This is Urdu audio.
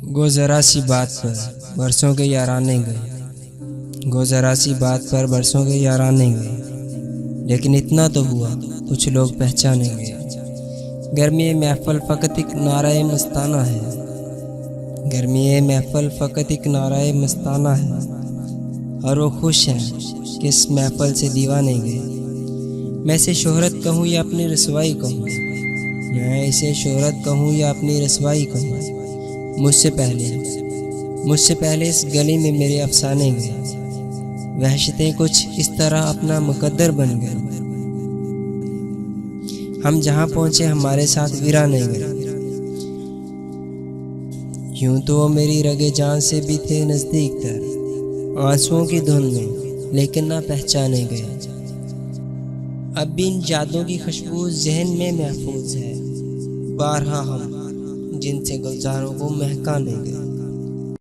گو ذرا سی بات پر برسوں کے یارانے گئے، گو ذرا سی بات پر برسوں کے یارانے گئے، لیکن اتنا تو ہوا کچھ لوگ پہچانے گئے۔ گرمی محفل فقط ایک نعرہ مستانہ ہے، گرمی محفل فقط ایک نعرہ مستانہ ہے، اور وہ خوش ہیں کہ اس محفل سے دیوانے گئے۔ میں اسے شہرت کہوں یا اپنی رسوائی کہوں، میں اسے شہرت کہوں یا اپنی رسوائی کہوں، مجھ سے پہلے اس گلی میں میرے افسانے گئے۔ وحشتیں کچھ اس طرح اپنا مقدر بن گئے، ہم جہاں پہنچے ہمارے ساتھ ویرانے گئے۔ یوں تو وہ میری رگے جان سے بھی تھے نزدیک تر، آنسوؤں کی دھن میں لیکن نہ پہچانے گئے۔ اب بھی ان یادوں کی خوشبو ذہن میں محفوظ ہے، بارہا ہم جن سے گلزاروں کو مہکانے گئے۔